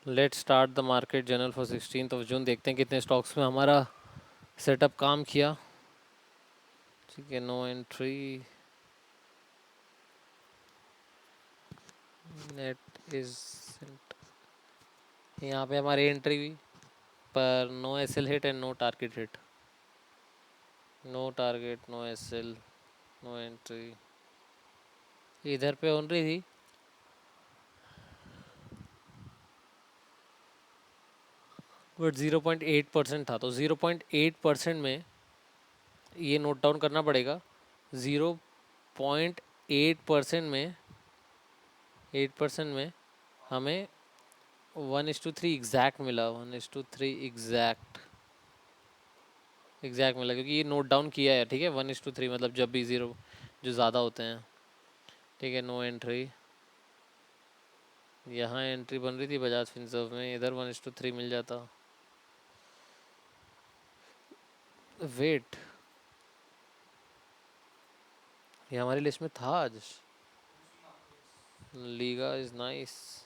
Let start the market general for 16 जून। देखते हैं कितने स्टॉक्स में हमारा सेटअप काम किया। ठीक है, नो एंट्री, नेट इज, यहाँ पे हमारी एंट्री हुई पर no SL hit and no target hit. No target, no SL, no entry. इधर पे ऑन रही थी बट 0.8% था, तो 0.8% में ये नोट डाउन करना पड़ेगा। 0.8% में 8% में हमें 1:3 एग्जैक्ट मिला। 1:3 एग्जैक्ट मिला, क्योंकि ये नोट डाउन किया है। ठीक है, 1:3 मतलब जब भी ज़ीरो जो ज़्यादा होते हैं। ठीक है, नो एंट्री। यहाँ एंट्री बन रही थी बजाज फिनसर्व में, इधर 1:3 मिल जाता। वेट, ये हमारी लिस्ट में था आज। Liga is nice.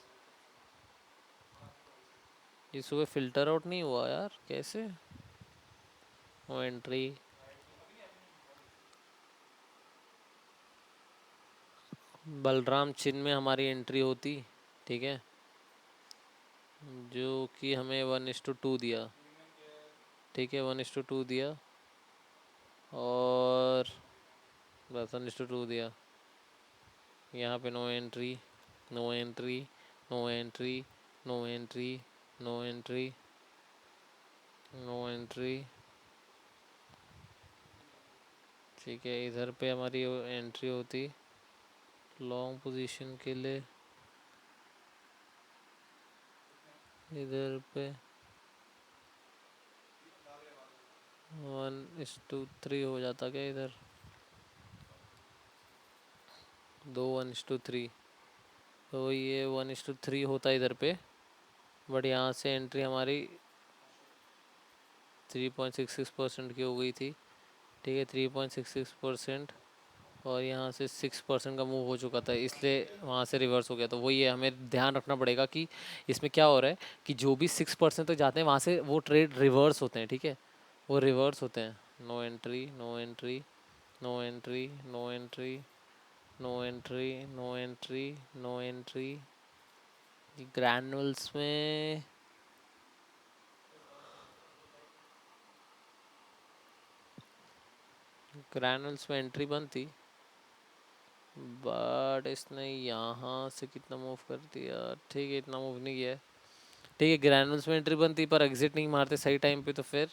ये सुबह फिल्टर आउट नहीं हुआ यार, कैसे? No entry. बलराम चिन्ह में हमारी एंट्री होती। ठीक है, जो कि हमें 1:2 दिया। ठीक है, 1:2 दिया और बस 1:2 दिया। यहाँ पे no entry, no entry, no entry, no entry, no entry, no entry. ठीक है, इधर पे हमारी एंट्री होती लॉन्ग पोजीशन के लिए। इधर पे 1:3 हो जाता क्या इधर? 2 1:3, तो ये 1:3 होता इधर पे। बट यहाँ से एंट्री हमारी 3.66% की हो गई थी। ठीक है, 3.66%, और यहाँ से 6% का मूव हो चुका था, इसलिए वहाँ से रिवर्स हो गया। तो वही है, हमें ध्यान रखना पड़ेगा कि इसमें क्या हो रहा है कि जो भी 6% तक जाते हैं वहाँ से वो ट्रेड रिवर्स होते हैं। ठीक है, वो रिवर्स होते हैं। No entry, no entry, no entry, no entry, no entry, no entry, no entry. Granules में एंट्री बनती बट इसने यहाँ से कितना मूव कर दिया। ठीक है, इतना मूव नहीं किया है। ठीक है, ग्रैनुअल्स में एंट्री बनती पर एग्जिट नहीं मारते सही टाइम पे, तो फिर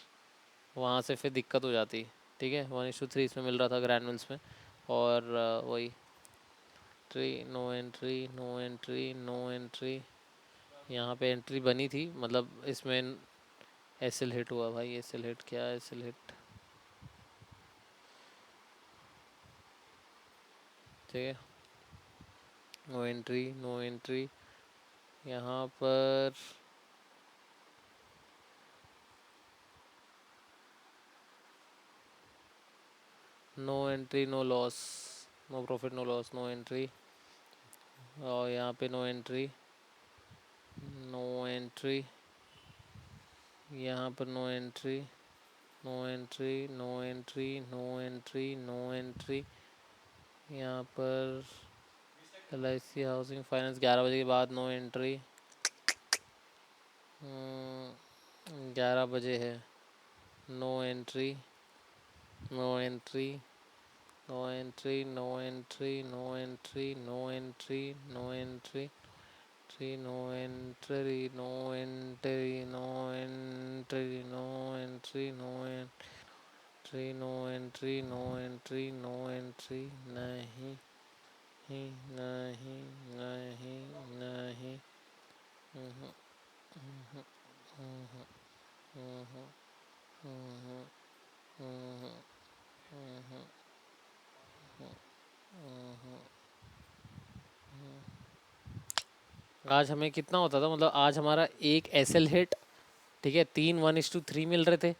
वहाँ से फिर दिक्कत हो जाती। ठीक है, 1:3 इसमें मिल रहा था ग्रैनुअल्स में। और वही ट्री, no entry, no entry, no entry. यहाँ पे एंट्री बनी थी, मतलब इसमें एसएल हिट हुआ भाई। एसएल हिट क्या? SL hit. ठीक है, नो एंट्री, नो एंट्री। यहाँ पर no entry, no loss, no profit, no loss, no entry. और यहाँ पे नो एंट्री, नो एंट्री। यहाँ पर no entry, no entry, no entry, no entry, no entry. यहाँ पर LIC हाउसिंग फाइनेंस 11 बजे के बाद नो एंट्री। 11 बजे है, no entry, no entry, no entry, no entry, no entry, no entry, no entry, no entry, no entry, no entry, no entry, no entry, no entry, no entry, no entry. नहीं, नहीं, नहीं, नहीं, नहीं। हम्म, हम्म, हम्म, हम्म, हम्म, हम्म, हम्म, हम्म। आज हमें कितना होता था, मतलब आज हमारा एक एसएल हिट। ठीक है, 3 1:3 मिल रहे थे।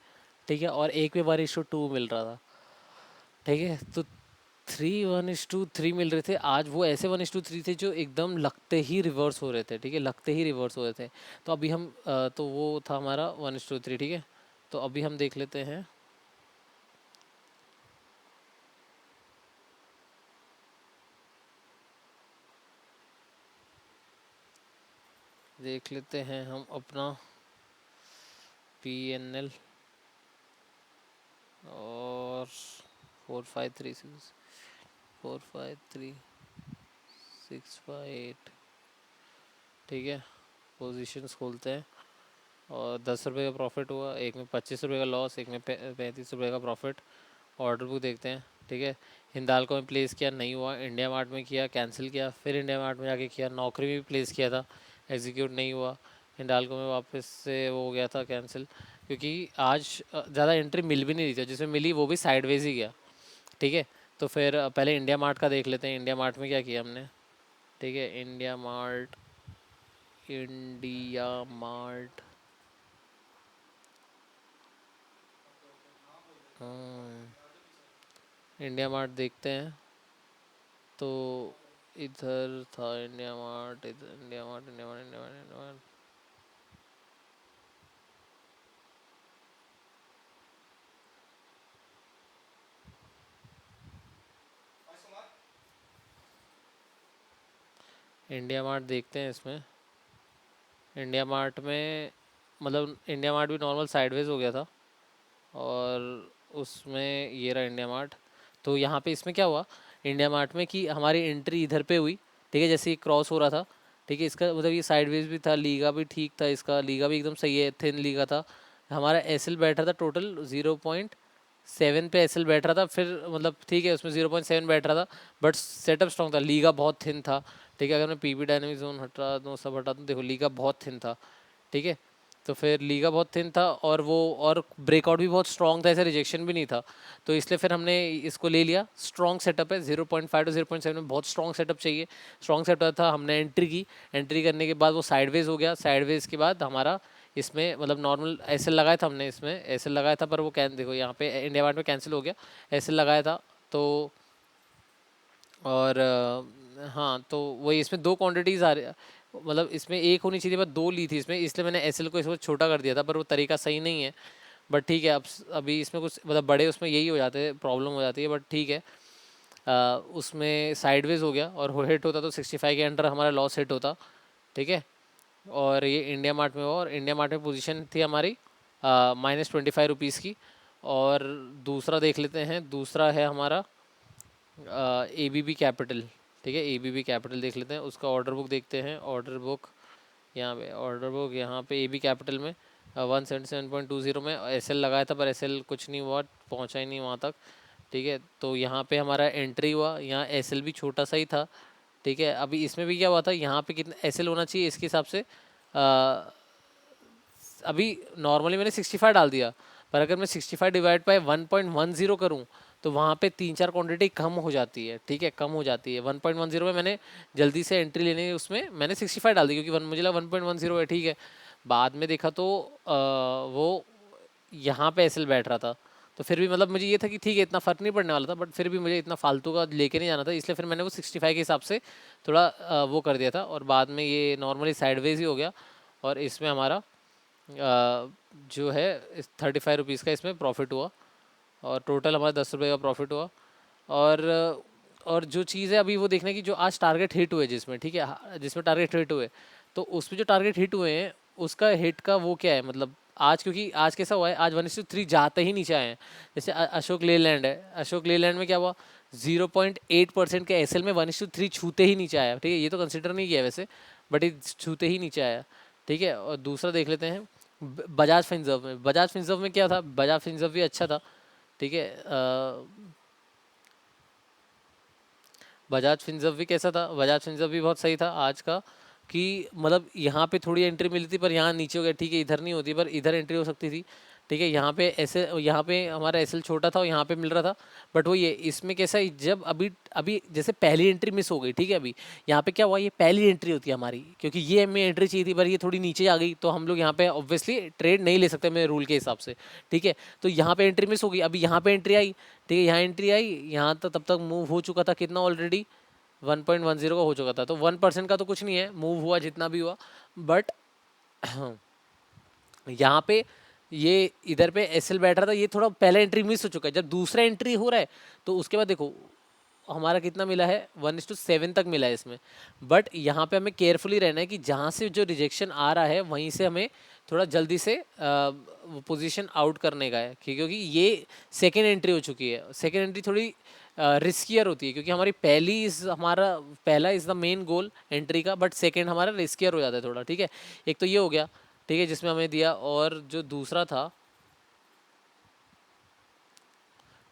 ठीक है, और एक भी 1:2 मिल रहा था। ठीक है, तो 3:3 मिल रहे थे आज। वो ऐसे 1:3 थे जो एकदम लगते ही रिवर्स हो रहे थे, ठीक है, लगते ही रिवर्स हो रहे थे। तो अभी हम तो वो था हमारा 1:3, ठीक है। तो अभी हम देख लेते हैं, देख लेते हैं हम अपना PNL और 4536 453658, ठीक है। पोजीशंस खोलते हैं और 10 रुपये का प्रॉफिट हुआ, एक में 25 रुपये का लॉस, एक में 35 रुपये का प्रॉफिट। ऑर्डर बुक देखते हैं, ठीक है। हिंदाल्को में प्लेस किया, नहीं हुआ। इंडिया मार्ट में किया, कैंसिल किया। फिर इंडिया मार्ट में जाके किया। नौकरी में भी प्लेस किया था, एग्जीक्यूट नहीं हुआ। हिंडाल्को में वापस से वो हो गया था कैंसिल, क्योंकि आज ज़्यादा एंट्री मिल भी नहीं रही थी, जिसमें मिली वो भी साइडवेज ही गया, ठीक है। तो फिर पहले इंडिया मार्ट का देख लेते हैं। इंडिया मार्ट में क्या किया हमने, ठीक है। India mart, India mart, India mart देखते हैं। तो इधर था इंडिया मार्ट, इधर India mart, India mart, India mart, India mart. India mart देखते हैं इसमें। इंडिया मार्ट में मतलब इंडिया मार्ट भी नॉर्मल साइडवेज हो गया था, और उसमें ये रहा इंडिया मार्ट। तो यहाँ पे इसमें क्या हुआ इंडिया मार्ट में कि हमारी एंट्री इधर पे हुई, ठीक है, जैसे ये क्रॉस हो रहा था, ठीक है। इसका मतलब ये साइडवेज भी था, लीगा भी ठीक था, इसका लीगा भी एकदम सही है, थिन लीगा था। हमारा एसएल बैठ रहा था टोटल 0.7 पे एसएल बैठ रहा था। फिर मतलब ठीक है, उसमें 0.7 बैठ रहा था, बट सेटअप स्ट्रॉन्ग था। लीगा बहुत थिन था, ठीक है। अगर मैं पीवी डायनेमिक जोन हटा दूँ, सब हटा दूँ, देखो लीगा बहुत थिन था, ठीक है। तो फिर लीगा बहुत थिन था, और वो और ब्रेकआउट भी बहुत स्ट्रॉन्ग था, ऐसा रिजेक्शन भी नहीं था। तो इसलिए फिर हमने इसको ले लिया। स्ट्रॉन्ग सेटअप है, 0.5 टू 0.7 में बहुत स्ट्रॉन्ग सेटअप चाहिए। स्ट्रॉन्ग सेटअप था, हमने एंट्री की। एंट्री करने के बाद वो साइडवेज हो गया। साइडवेज के बाद हमारा इसमें मतलब नॉर्मल एसएल लगाया था हमने, इसमें एसएल लगाया था, पर वो कैन देखो यहाँ पे इंडिया मार्ट में कैंसिल हो गया। एसएल लगाया था तो, और हाँ, तो वही इसमें दो क्वांटिटीज़ आ रही, मतलब इसमें एक होनी चाहिए, बस दो ली थी इसमें, इसलिए मैंने एसएल को इसको छोटा कर दिया था, पर वो तरीका सही नहीं है। बट ठीक है, अब अभी इसमें कुछ मतलब बड़े उसमें यही हो जाते हैं, प्रॉब्लम हो जाती है, बट ठीक है। उसमें साइडवेज हो गया, और वो हिट होता तो 65 के अंडर हमारा लॉस हिट होता, ठीक है। और ये इंडिया मार्ट में हुआ, और इंडिया मार्ट में पोजीशन थी हमारी -25 रुपीज़ की। और दूसरा देख लेते हैं, दूसरा है हमारा ABB कैपिटल, ठीक है। ABB कैपिटल देख लेते हैं, उसका ऑर्डर बुक देखते हैं। ऑर्डर बुक यहाँ पे, ऑर्डर बुक यहाँ पे AB कैपिटल में 177.20 में एसएल लगाया था, पर एसएल कुछ नहीं हुआ, पहुँचा ही नहीं वहाँ तक, ठीक है। तो यहाँ पे हमारा एंट्री हुआ, यहाँ एसएल भी छोटा सा ही था, ठीक है। अभी इसमें भी क्या हुआ था, यहाँ पे कितना एसएल होना चाहिए इसके हिसाब से, अभी नॉर्मली मैंने 65 डाल दिया, पर अगर मैं 65 डिवाइड बाय 1.10 करूँ, तो वहाँ पे 3-4 क्वांटिटी कम हो जाती है, ठीक है, कम हो जाती है। 1.10 में मैंने जल्दी से एंट्री लेने, उसमें मैंने 65 डाल दी, क्योंकि मुझे लगा 1.10 है, ठीक है। बाद में देखा तो वो यहाँ पे एसएल बैठ रहा था। तो फिर भी मतलब मुझे ये था कि ठीक है, इतना फ़र्क नहीं पड़ने वाला था, बट फिर भी मुझे इतना फालतू का लेके नहीं जाना था, इसलिए फिर मैंने वो 65 के हिसाब से थोड़ा वो कर दिया था। और बाद में ये नॉर्मली साइडवेज ही हो गया, और इसमें हमारा जो है 35 रुपीज़ का इसमें प्रॉफिट हुआ, और टोटल हमारा 10 रुपये का प्रॉफिट हुआ। और जो चीज़ है अभी वो देखना कि जो आज टारगेट हिट हुए जिसमें, ठीक है, जिसमें टारगेट हिट हुए, तो उसमें जो टारगेट हिट हुए हैं उसका हिट का वो क्या है, मतलब आज, क्योंकि आज कैसा हुआ है, आज 1:3 जाते ही नीचे आए हैं। जैसे अशोक लेलैंड है, अशोक लेलैंड में क्या हुआ, 0.8% के एसएल में 1:3 छूते ही नीचे आया, ठीक है। ये तो कंसिडर नहीं किया वैसे, बट ये छूते ही नीचे आया, ठीक है। और दूसरा देख लेते हैं बजाज फिनसर्व में। बजाज फिनसर्व में क्या था, बजाज फिनसर्व भी अच्छा था, ठीक है। बजाज फिनसर्व भी कैसा था, बजाज फिनसर्व भी बहुत सही था आज का, कि मतलब यहाँ पे थोड़ी एंट्री मिली थी, पर यहाँ नीचे हो गया, ठीक है, इधर नहीं होती, पर इधर एंट्री हो सकती थी, ठीक है। यहाँ पे ऐसे, यहाँ पे हमारा एसएल छोटा था और यहाँ पे मिल रहा था, बट वो ये इसमें कैसा है, जब अभी अभी जैसे पहली एंट्री मिस हो गई, ठीक है, अभी यहाँ पे क्या हुआ, ये पहली एंट्री होती है हमारी, क्योंकि ये हमें एंट्री चाहिए थी पर ये थोड़ी नीचे आ गई, तो हम लोग यहाँ पे ऑब्वियसली ट्रेड नहीं ले सकते मेरे रूल के हिसाब से, ठीक है। तो यहाँ पे एंट्री मिस हो गई, अभी यहाँ पे एंट्री आई, ठीक है, यहाँ एंट्री आई, यहाँ तो तब तक मूव हो चुका था कितना ऑलरेडी, 1.10 का हो चुका था, तो 1% का तो कुछ नहीं है, मूव हुआ जितना भी हुआ, बट यहाँ पे ये इधर पे एसएल बैठ रहा था, ये थोड़ा पहला एंट्री मिस हो चुका है, जब दूसरा एंट्री हो रहा है तो उसके बाद देखो हमारा कितना मिला है, 1:7 तक मिला है इसमें, बट यहाँ पे हमें केयरफुली रहना है कि जहाँ से जो रिजेक्शन आ रहा है वहीं से हमें थोड़ा जल्दी से पोजीशन आउट करने का है, क्योंकि ये सेकेंड एंट्री हो चुकी है, सेकेंड एंट्री थोड़ी रिस्कियर होती है, क्योंकि हमारी पहली इज हमारा पहला is the main goal entry का, बट सेकेंड हमारा रिस्कियर हो जाता है थोड़ा, ठीक है। एक तो ये हो गया, ठीक है, जिसमें हमें दिया, और जो दूसरा था,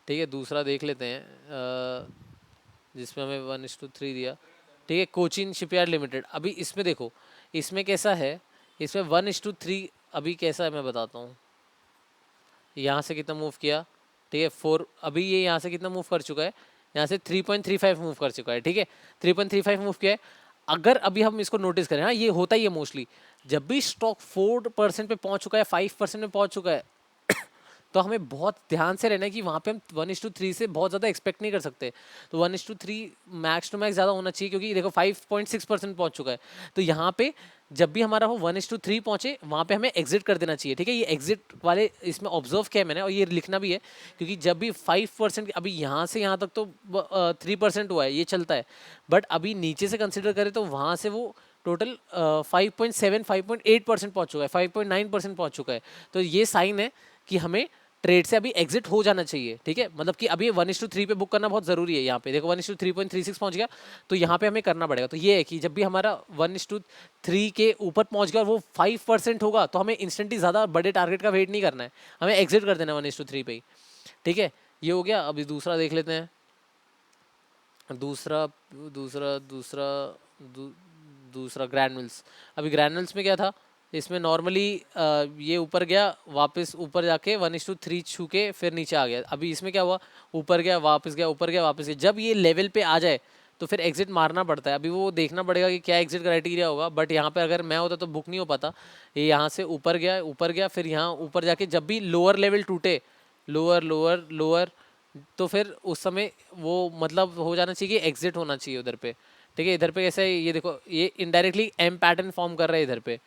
ठीक है, दूसरा देख लेते हैं, जिसमें हमें 1:3 दिया, ठीक है, कोचिन शिपयार्ड लिमिटेड। अभी इसमें देखो, इसमें कैसा है, इसमें 1:3 अभी कैसा है मैं बताता हूँ, यहाँ से कितना मूव किया, ठीक है, 4, अभी ये यहाँ से कितना मूव कर चुका है, यहाँ से 3.35 मूव कर चुका है, ठीक है, 3.35 मूव किया है। अगर अभी हम इसको नोटिस करें, हाँ ये होता ही है मोस्टली, जब भी स्टॉक 4% पे पहुंच चुका है, 5% में पहुंच चुका है, तो हमें बहुत ध्यान से रहना है कि वहाँ पे हम 1:3 से बहुत ज़्यादा एक्सपेक्ट नहीं कर सकते, तो 1:3 मैक्स टू मैक्स ज़्यादा होना चाहिए, क्योंकि देखो 5.6% पहुँच चुका है, तो यहाँ पे जब भी हमारा हो 1:3 पहुँचे, वहाँ पे हमें एग्जिट कर देना चाहिए, ठीक है। ये एग्जिट वाले इसमें ऑब्जर्व किया है मैंने, और ये लिखना भी है, क्योंकि जब भी 5%, अभी यहाँ से यहाँ तक तो 3% हुआ है, ये चलता है, बट अभी नीचे से कंसिडर करें तो वहाँ से वो टोटल 5.7 5.8% पहुँच चुका है, 5.9% पहुँच चुका है, तो ये साइन है कि हमें ट्रेड से अभी एग्जिट हो जाना चाहिए, ठीक है। मतलब कि अभी 1:3 पे बुक करना बहुत जरूरी है, यहाँ पे देखो 1:3.36 पहुंच गया, तो यहाँ पे हमें करना पड़ेगा, तो ये है कि जब भी हमारा 1:3 के ऊपर पहुंच गया और वो 5% होगा, तो हमें इंस्टेंटली ज़्यादा बड़े टारगेट का वेट नहीं करना है, हमें एग्जिट कर देना है 1:3 पे ही, ठीक है। ये हो गया। अभी दूसरा देख लेते हैं, दूसरा दूसरा दूसरा दू, दूसरा ग्रैनुल्स। अभी ग्रैनुल्स में क्या था, इसमें नॉर्मली ये ऊपर गया, वापस ऊपर जाके 1:3 छू के फिर नीचे आ गया। अभी इसमें क्या हुआ, ऊपर गया वापस गया, ऊपर गया वापस गया, जब ये लेवल पे आ जाए तो फिर एग्जिट मारना पड़ता है। अभी वो देखना पड़ेगा कि क्या एग्जिट क्राइटेरिया होगा, बट यहाँ पे अगर मैं होता तो बुक नहीं हो पाता। ये यहाँ से ऊपर गया, फिर यहाँ ऊपर जाके जब भी लोअर लेवल टूटे, लोअर लोअर लोअर, तो फिर उस समय वो मतलब हो जाना चाहिए कि एग्जिट होना चाहिए उधर पे, ठीक है। इधर पे कैसा है, ये देखो ये इनडायरेक्टली एम पैटर्न फॉर्म कर रहा है इधर पे,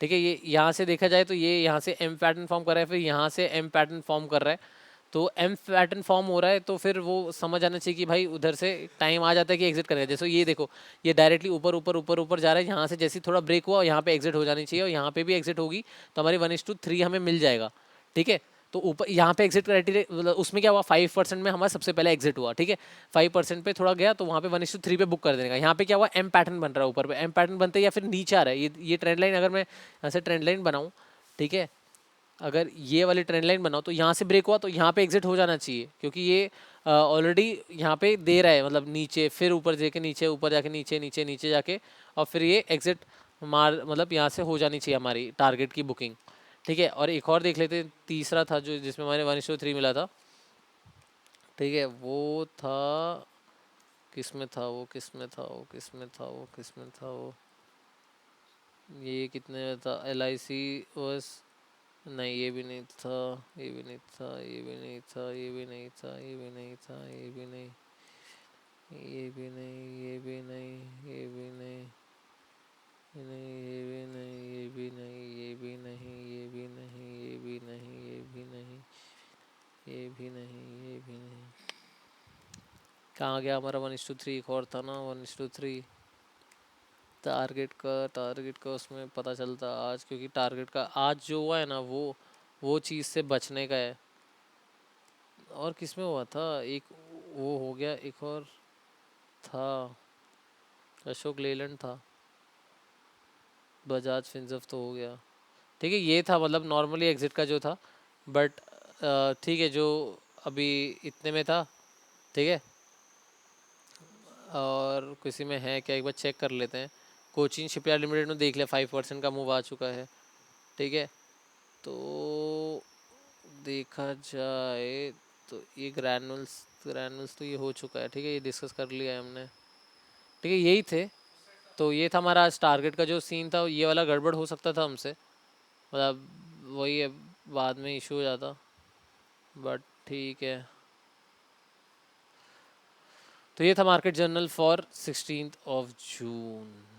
ठीक है। ये यहाँ से देखा जाए तो ये यहाँ से एम पैटर्न फॉर्म कर रहा है, फिर यहाँ से एम पैटर्न फॉर्म कर रहा है, तो एम पैटर्न फॉर्म हो रहा है, तो फिर वो समझ आना चाहिए कि भाई उधर से टाइम आ जाता है कि एग्जिट करेगा। जैसे ये देखो, ये डायरेक्टली ऊपर ऊपर ऊपर ऊपर जा रहा है, यहाँ से जैसे थोड़ा ब्रेक हुआ, यहाँ पे एग्जिट हो जानी चाहिए, और यहाँ पे भी एग्जिट होगी, तो हमारी 1:3 हमें मिल जाएगा, ठीक है। तो ऊपर यहाँ पे एग्जिट क्राइटेरिया, मतलब उसमें क्या हुआ, 5% में हमारा सबसे पहले एग्जिट हुआ, ठीक है। 5% पे थोड़ा गया, तो वहाँ पे 1:3 पे बुक कर देने का। यहाँ पे क्या हुआ, एम पैटर्न बन रहा है ऊपर पे, एम पैटर्न बनते या फिर नीचे आ रहा है, ये ट्रेंड लाइन, अगर मैं यहाँ से ट्रेंड लाइन बनाऊँ, ठीक है, अगर ये वाली ट्रेंड लाइन बनाओ, तो यहाँ से ब्रेक हुआ तो यहाँ पे एग्जिट हो जाना चाहिए, क्योंकि ये ऑलरेडी यहाँ पे दे रहा है, मतलब नीचे फिर ऊपर जाके नीचे, ऊपर जाके नीचे, नीचे नीचे जाके, और फिर ये एग्जिट मार, मतलब यहाँ से हो जानी चाहिए हमारी टारगेट की बुकिंग, ठीक है। और एक और देख लेते हैं, तीसरा था जो जिसमें हमारे 1:3 मिला था, ठीक है, वो था, किसमें था वो, किसमें था वो, किसमें था वो, किसमें था वो, ये कितने में था, LIC बस, नहीं ये भी नहीं था, ये भी नहीं था, ये भी नहीं था, ये भी नहीं था, ये भी नहीं था, ये भी नहीं, ये भी नहीं, ये भी नहीं, ये भी नहीं, ये भी नहीं, ये भी नहीं, ये भी नहीं, ये भी नहीं, ये भी नहीं, ये भी नहीं, ये भी नहीं, ये भी नहीं, कहाँ गया हमारा 1:3, एक और था ना 1:3, टारगेट का उसमें पता चलता आज, क्योंकि टारगेट का आज जो हुआ है ना, वो चीज़ से बचने का है। और किस में हुआ था एक, वो हो गया, एक और था, अशोक लेलैंड था, बजाज फिंसर्व तो हो गया, ठीक है। ये था मतलब नॉर्मली एग्जिट का जो था, बट ठीक है, जो अभी इतने में था, ठीक है। और किसी में है क्या, एक बार चेक कर लेते हैं। कोचिन शिपयार्ड लिमिटेड में देख लिया 5% का मूव आ चुका है, ठीक है। तो देखा जाए तो ये ग्रैनुल्स तो ये हो चुका है, ठीक है, ये डिस्कस कर लिया है हमने, ठीक है, यही थे। तो ये था हमारा आज टारगेट का जो सीन था, ये वाला गड़बड़ हो सकता था हमसे, मतलब वही है, बाद में इशू हो जाता, बट ठीक है। तो ये था market journal for 16th of June।